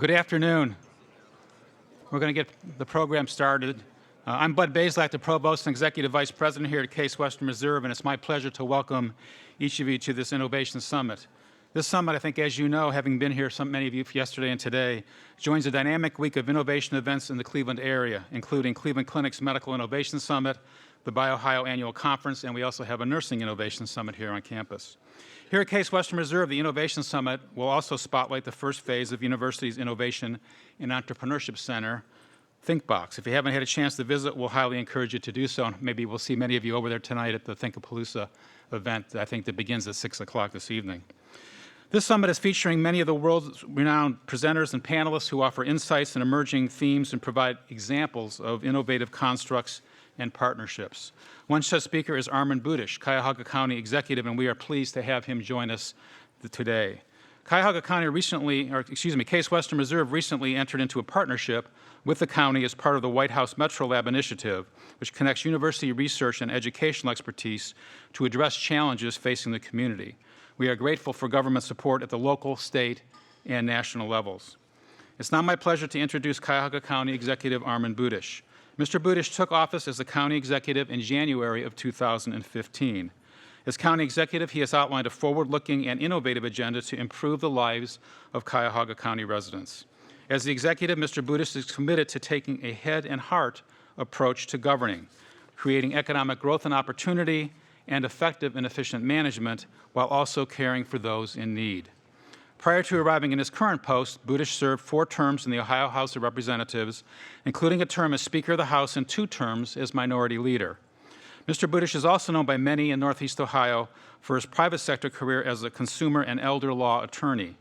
Good afternoon. We're going to get the program started. I'm Bud Bazelak, the Provost and Executive Vice President here at Case Western Reserve, and it's my pleasure to welcome each of you to this Innovation Summit. This summit, I think, as you know, having been here, many of you yesterday and today, joins a dynamic week of innovation events in the Cleveland area, including Cleveland Clinic's Medical Innovation Summit, the BioOhio Annual Conference, and we also have a Nursing Innovation Summit here on campus. Here at Case Western Reserve, the Innovation Summit will also spotlight the first phase of the university's Innovation and Entrepreneurship Center, ThinkBox. If you haven't had a chance to visit, we'll highly encourage you to do so. Maybe we'll see many of you over there tonight at the Thinkapalooza event, I think, that begins at 6 o'clock this evening. This summit is featuring many of the world's renowned presenters and panelists who offer insights and emerging themes and provide examples of innovative constructs and partnerships. One such speaker is Armond Budish, Cuyahoga County Executive, and we are pleased to have him join us today. Cuyahoga County Case Western Reserve recently entered into a partnership with the county as part of the White House Metro Lab initiative, which connects university research and educational expertise to address challenges facing the community. We are grateful for government support at the local, state, and national levels. It's now my pleasure to introduce Cuyahoga County Executive Armond Budish. Mr. Budish took office as the county executive in January of 2015. As county executive, he has outlined a forward-looking and innovative agenda to improve the lives of Cuyahoga County residents. As the executive, Mr. Budish is committed to taking a head and heart approach to governing, creating economic growth and opportunity, and effective and efficient management, while also caring for those in need. Prior to arriving in his current post, Budish served 4 terms in the Ohio House of Representatives, including a term as Speaker of the House and 2 terms as Minority Leader. Mr. Budish is also known by many in Northeast Ohio for his private sector career as a consumer and elder law attorney.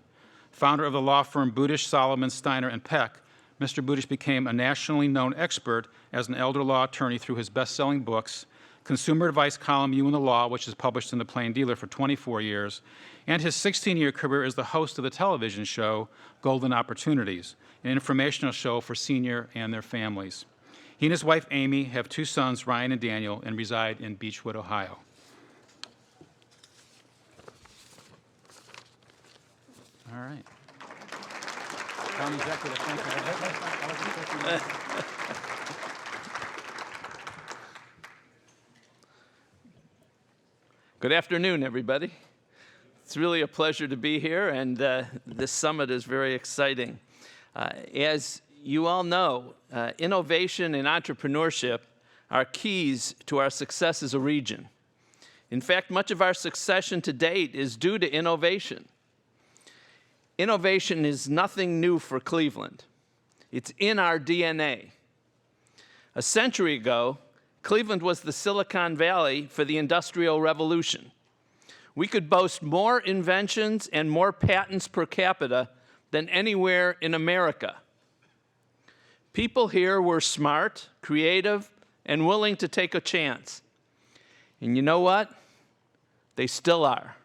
Founder of the law firm Budish, Solomon, Steiner, and Peck, Mr. Budish became a nationally known expert as an elder law attorney through his best-selling books, consumer advice column You and the Law, which is published in the Plain Dealer for 24 years, and his 16-year career as the host of the television show Golden Opportunities, an informational show for seniors and their families. He and his wife, Amy, have 2 sons, Ryan and Daniel, and reside in Beechwood, Ohio. All right. County Executive, thank you. Good afternoon, everybody. It's really a pleasure to be here, and this summit is very exciting. As you all know, innovation and entrepreneurship are keys to our success as a region. In fact, much of our succession to date is due to innovation. Innovation is nothing new for Cleveland. It's in our DNA. A century ago, Cleveland was the Silicon Valley for the Industrial Revolution. We could boast more inventions and more patents per capita than anywhere in America. People here were smart, creative, and willing to take a chance. And you know what? They still are.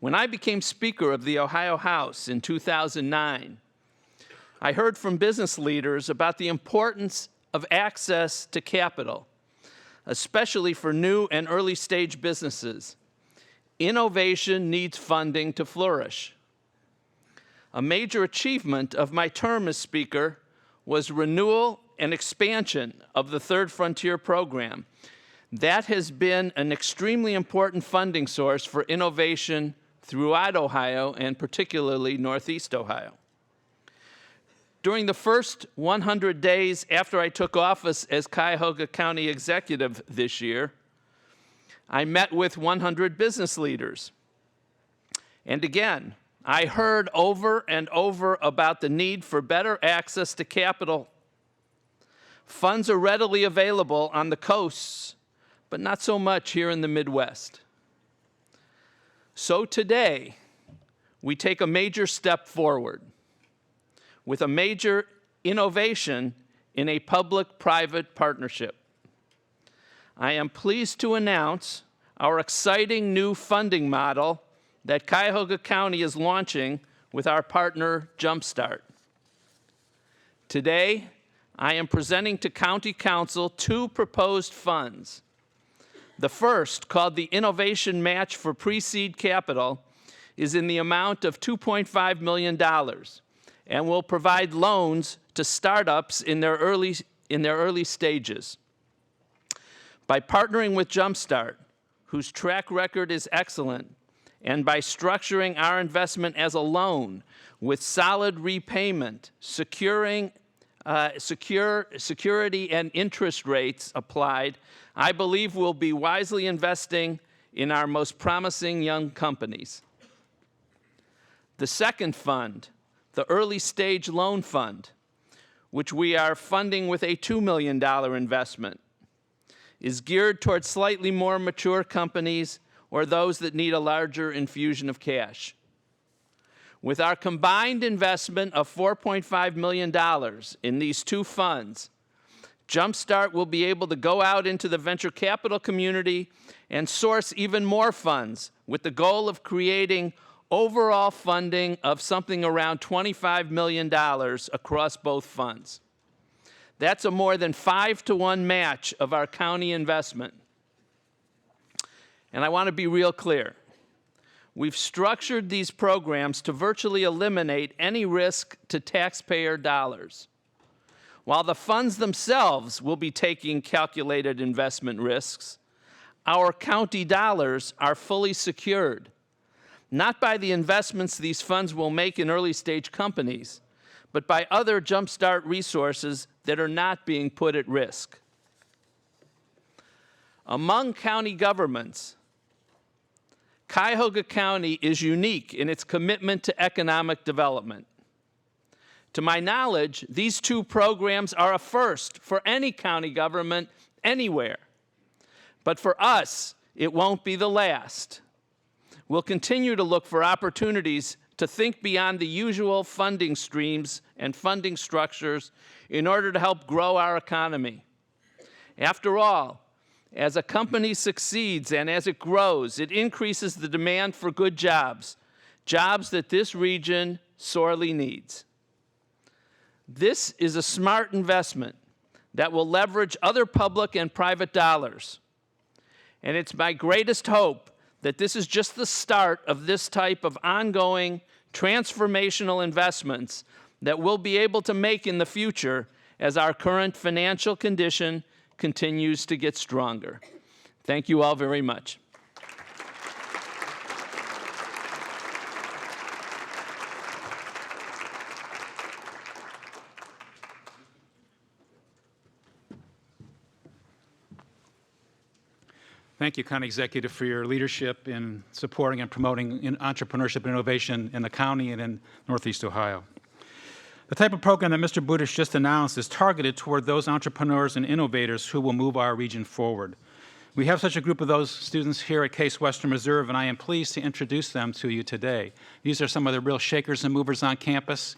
When I became Speaker of the Ohio House in 2009, I heard from business leaders about the importance of access to capital, especially for new and early-stage businesses. Innovation needs funding to flourish. A major achievement of my term as Speaker was renewal and expansion of the Third Frontier program. That has been an extremely important funding source for innovation throughout Ohio, and particularly Northeast Ohio. During the first 100 days after I took office as Cuyahoga County Executive this year, I met with 100 business leaders. And again, I heard over and over about the need for better access to capital. Funds are readily available on the coasts, but not so much here in the Midwest. So today, we take a major step forward with a major innovation in a public-private partnership. I am pleased to announce our exciting new funding model that Cuyahoga County is launching with our partner, Jumpstart. Today, I am presenting to County Council 2 proposed funds. The first, called the Innovation Match for Pre-Seed Capital, is in the amount of $2.5 million and will provide loans to startups in their early stages. By partnering with Jumpstart, whose track record is excellent, and by structuring our investment as a loan with solid repayment, security and interest rates applied, I believe we'll be wisely investing in our most promising young companies. The second fund, the Early Stage Loan Fund, which we are funding with a $2 million investment, is geared towards slightly more mature companies or those that need a larger infusion of cash. With our combined investment of $4.5 million in these two funds, Jumpstart will be able to go out into the venture capital community and source even more funds with the goal of creating overall funding of something around $25 million across both funds. That's a more than 5-to-1 match of our county investment. And I want to be real clear. We've structured these programs to virtually eliminate any risk to taxpayer dollars. While the funds themselves will be taking calculated investment risks, our county dollars are fully secured, not by the investments these funds will make in early-stage companies, but by other Jumpstart resources that are not being put at risk. Among county governments, Cuyahoga County is unique in its commitment to economic development. To my knowledge, these two programs are a first for any county government anywhere. But for us, it won't be the last. We'll continue to look for opportunities to think beyond the usual funding streams and funding structures in order to help grow our economy. After all, as a company succeeds and as it grows, it increases the demand for good jobs, jobs that this region sorely needs. This is a smart investment that will leverage other public and private dollars. And it's my greatest hope that this is just the start of this type of ongoing transformational investments that we'll be able to make in the future as our current financial condition continues to get stronger. Thank you all very much. Thank you, County Executive, for your leadership in supporting and promoting entrepreneurship and innovation in the county and in Northeast Ohio. The type of program that Mr. Budish just announced is targeted toward those entrepreneurs and innovators who will move our region forward. We have such a group of those students here at Case Western Reserve, and I am pleased to introduce them to you today. These are some of the real shakers and movers on campus.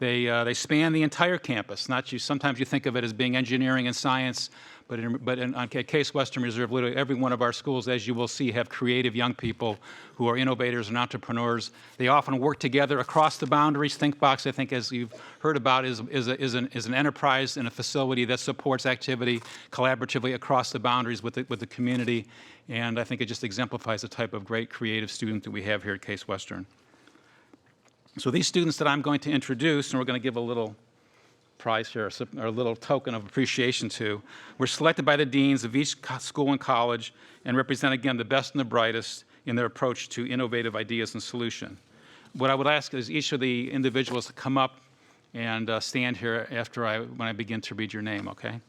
They span the entire campus. Sometimes you think of it as being engineering and science, but on Case Western Reserve, literally every one of our schools, as you will see, have creative young people who are innovators and entrepreneurs. They often work together across the boundaries. ThinkBox, I think, as you've heard about, is an enterprise and a facility that supports activity collaboratively across the boundaries with the community. And I think it just exemplifies the type of great creative student that we have here at Case Western. So these students that I'm going to introduce, and we're going to give a little prize here, or a little token of appreciation to, were selected by the deans of each school and college and represent, again, the best and the brightest in their approach to innovative ideas and solution. What I would ask is each of the individuals to come up and stand here when I begin to read your name, okay?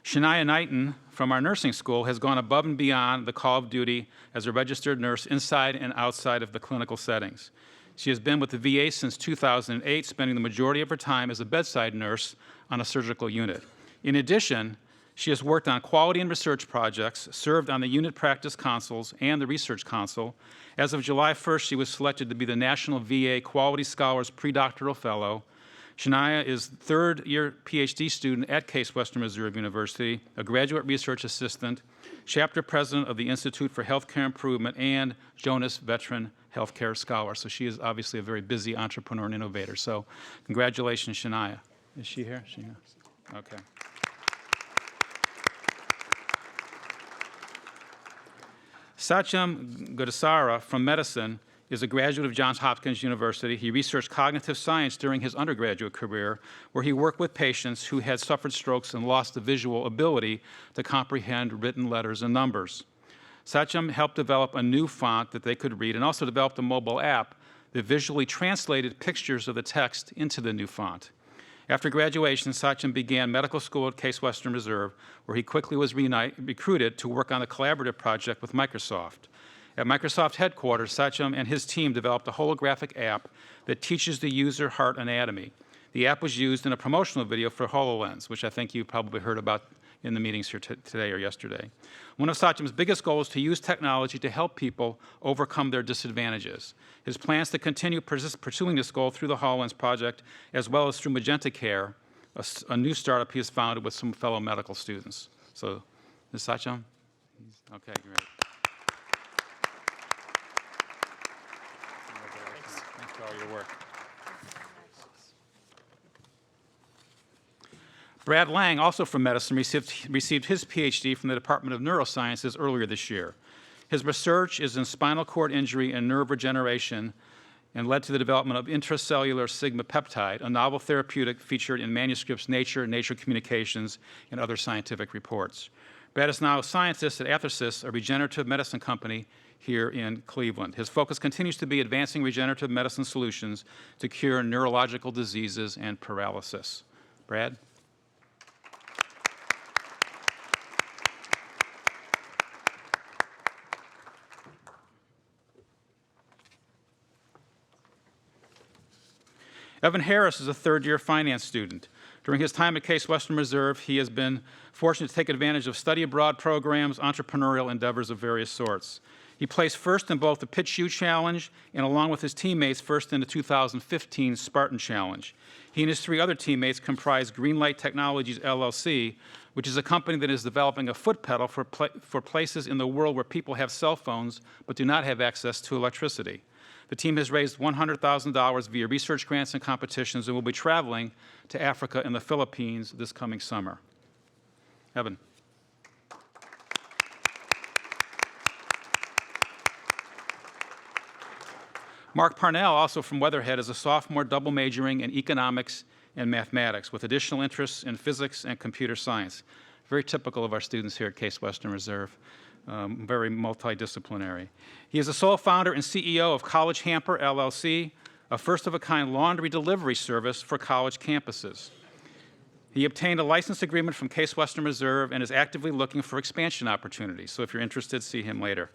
Shania Knighton from our nursing school has gone above and beyond the call of duty as a registered nurse inside and outside of the clinical settings. She has been with the VA since 2008, spending the majority of her time as a bedside nurse on a surgical unit. In addition, she has worked on quality and research projects, served on the unit practice consuls and the research consul. As of July 1st, she was selected to be the National VA Quality Scholars Predoctoral Fellow. Shania is third-year PhD student at Case Western Reserve University, a graduate research assistant, chapter president of the Institute for Healthcare Improvement, and Jonas Veteran Healthcare Scholar. So she is obviously a very busy entrepreneur and innovator. So congratulations, Shania. Is she here? Okay. Satyam Goswami from medicine is a graduate of Johns Hopkins University. He researched cognitive science during his undergraduate career, where he worked with patients who had suffered strokes and lost the visual ability to comprehend written letters and numbers. Sathya helped develop a new font that they could read and also developed a mobile app that visually translated pictures of the text into the new font. After graduation, Sathya began medical school at Case Western Reserve, where he quickly was recruited to work on a collaborative project with Microsoft. At Microsoft headquarters, Sathya and his team developed a holographic app that teaches the user heart anatomy. The app was used in a promotional video for HoloLens, which I think you probably heard about in the meetings here today or yesterday. One of Sathya's biggest goals is to use technology to help people overcome their disadvantages. His plans to continue pursuing this goal through the HoloLens project, as well as through Magenta Care, a new startup he has founded with some fellow medical students. So, Ms. Sathya? Okay, great. Thanks for all your work. Brad Lang, also from medicine, received his PhD from the Department of Neurosciences earlier this year. His research is in spinal cord injury and nerve regeneration and led to the development of intracellular sigma peptide, a novel therapeutic featured in manuscripts Nature, Nature Communications, and other scientific reports. Brad is now a scientist at Athersys, a regenerative medicine company here in Cleveland. His focus continues to be advancing regenerative medicine solutions to cure neurological diseases and paralysis. Brad? Evan Harris is a third-year finance student. During his time at Case Western Reserve, he has been fortunate to take advantage of study abroad programs, entrepreneurial endeavors of various sorts. He placed first in both the Pitch U Challenge and, along with his teammates, first in the 2015 Spartan Challenge. He and his three other teammates comprise Greenlight Technologies, LLC, which is a company that is developing a foot pedal for places in the world where people have cell phones but do not have access to electricity. The team has raised $100,000 via research grants and competitions and will be traveling to Africa and the Philippines this coming summer. Evan. Mark Parnell, also from Weatherhead, is a sophomore double majoring in economics and mathematics with additional interests in physics and computer science. Very typical of our students here at Case Western Reserve. Very multidisciplinary. He is the sole founder and CEO of College Hamper, LLC, a first-of-a-kind laundry delivery service for college campuses. He obtained a license agreement from Case Western Reserve and is actively looking for expansion opportunities. So if you're interested, see him later.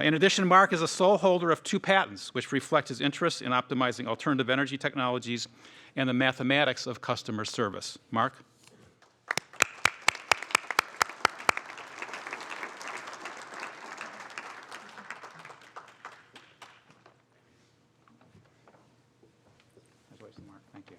In addition, Mark is a sole holder of 2 patents, which reflect his interest in optimizing alternative energy technologies and the mathematics of customer service. Mark? Thank you.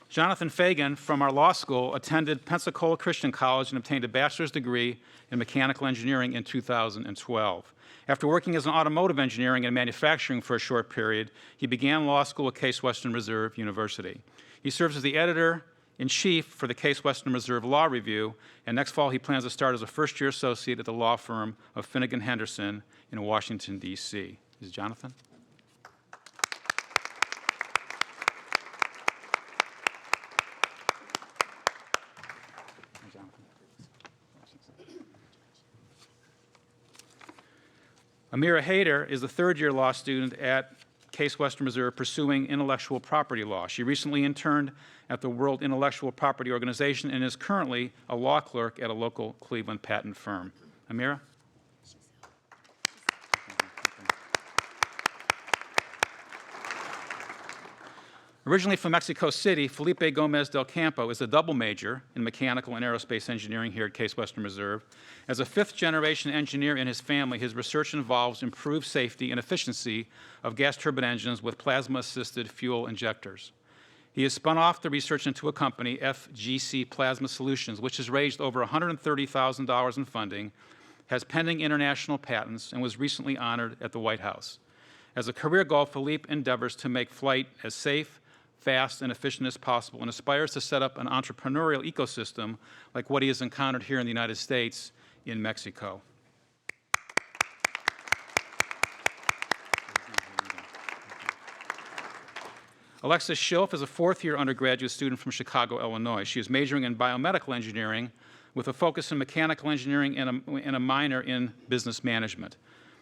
Jonathan Fagan from our law school attended Pensacola Christian College and obtained a bachelor's degree in mechanical engineering in 2012. After working as an automotive engineering and manufacturing for a short period, he began law school at Case Western Reserve University. He serves as the editor-in-chief for the Case Western Reserve Law Review, and next fall he plans to start as a first-year associate at the law firm of Finnegan Henderson in Washington, D.C. Is Jonathan? Amira Hater is a third-year law student at Case Western Reserve pursuing intellectual property law. She recently interned at the World Intellectual Property Organization and is currently a law clerk at a local Cleveland patent firm. Amira? Originally from Mexico City, Felipe Gomez del Campo is a double major in mechanical and aerospace engineering here at Case Western Reserve. As a fifth-generation engineer in his family, his research involves improved safety and efficiency of gas turbine engines with plasma-assisted fuel injectors. He has spun off the research into a company, FGC Plasma Solutions, which has raised over $130,000 in funding, has pending international patents, and was recently honored at the White House. As a career goal, Felipe endeavors to make flight as safe, fast, and efficient as possible, and aspires to set up an entrepreneurial ecosystem like what he has encountered here in the United States in Mexico. Alexis Shelf is a fourth-year undergraduate student from Chicago, Illinois. She is majoring in biomedical engineering with a focus in mechanical engineering and a minor in business management.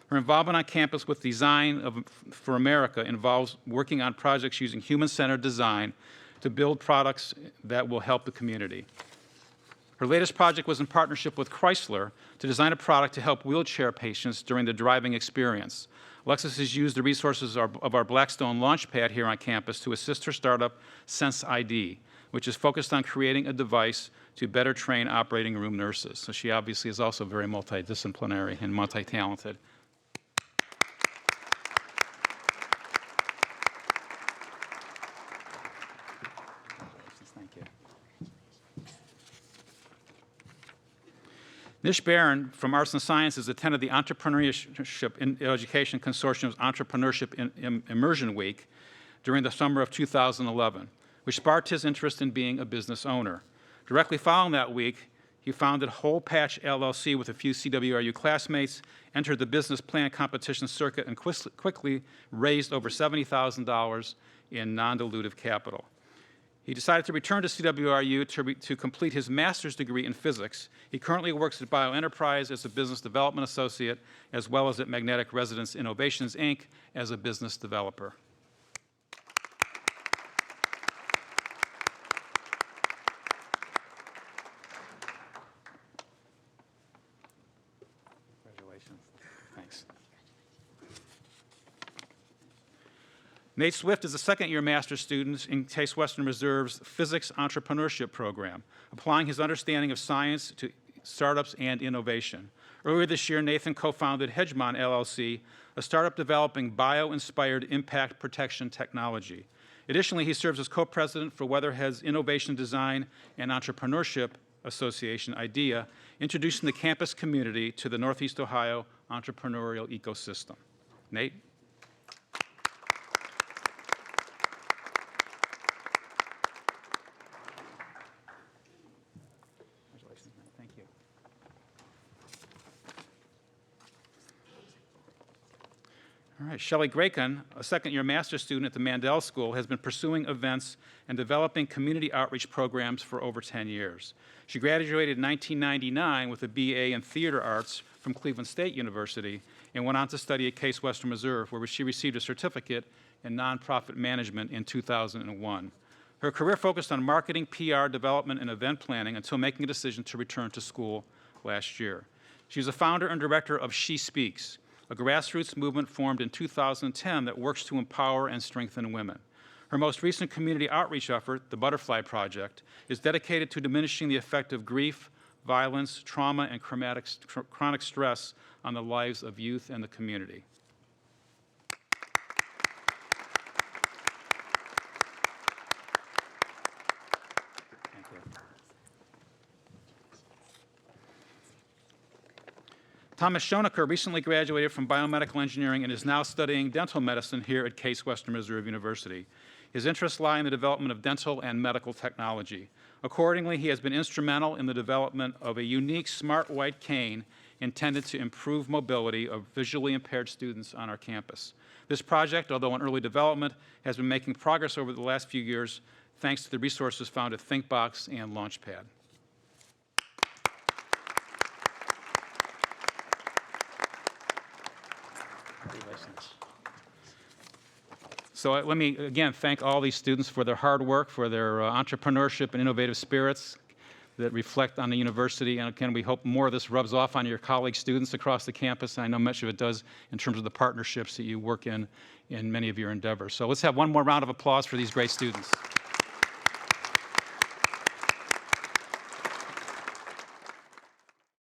Her involvement on campus with Design for America involves working on projects using human-centered design to build products that will help the community. Her latest project was in partnership with Chrysler to design a product to help wheelchair patients during the driving experience. Alexis has used the resources of our Blackstone Launchpad here on campus to assist her startup, Sense ID, which is focused on creating a device to better train operating room nurses. So she obviously is also very multidisciplinary and multi-talented. Thank you. Nish Baron from Arts and Sciences attended the Entrepreneurship in Education Consortium's Entrepreneurship Immersion Week during the summer of 2011, which sparked his interest in being a business owner. Directly following that week, he founded Whole Patch LLC with a few CWRU classmates, entered the business plan competition circuit, and quickly raised over $70,000 in non-dilutive capital. He decided to return to CWRU to complete his master's degree in physics. He currently works at BioEnterprise as a business development associate, as well as at Magnetic Resonance Innovations, Inc. as a business developer. Congratulations. Thanks. Nate Swift is a second-year master's student in Case Western Reserve's Physics Entrepreneurship Program, applying his understanding of science to startups and innovation. Earlier this year, Nathan co-founded Hedgemon LLC, a startup developing bio-inspired impact protection technology. Additionally, he serves as co-president for Weatherhead's Innovation Design and Entrepreneurship Association, IDEA, introducing the campus community to the Northeast Ohio entrepreneurial ecosystem. Nate? Thank you. All right, Shelly Greykin, a second-year master's student at the Mandel School, has been pursuing events and developing community outreach programs for over 10 years. She graduated in 1999 with a BA in Theater Arts from Cleveland State University and went on to study at Case Western Reserve, where she received a certificate in nonprofit management in 2001. Her career focused on marketing, PR, development, and event planning until making a decision to return to school last year. She is a founder and director of She Speaks, a grassroots movement formed in 2010 that works to empower and strengthen women. Her most recent community outreach effort, the Butterfly Project, is dedicated to diminishing the effect of grief, violence, trauma, and chronic stress on the lives of youth and the community. Thomas Schoenecker recently graduated from biomedical engineering and is now studying dental medicine here at Case Western Reserve University. His interests lie in the development of dental and medical technology. Accordingly, he has been instrumental in the development of a unique smart white cane intended to improve mobility of visually impaired students on our campus. This project, although in early development, has been making progress over the last few years thanks to the resources found at ThinkBox and Launchpad. So let me, again, thank all these students for their hard work, for their entrepreneurship and innovative spirits that reflect on the university. And again, we hope more of this rubs off on your colleague students across the campus. I know much of it does in terms of the partnerships that you work in many of your endeavors. So let's have one more round of applause for these great students.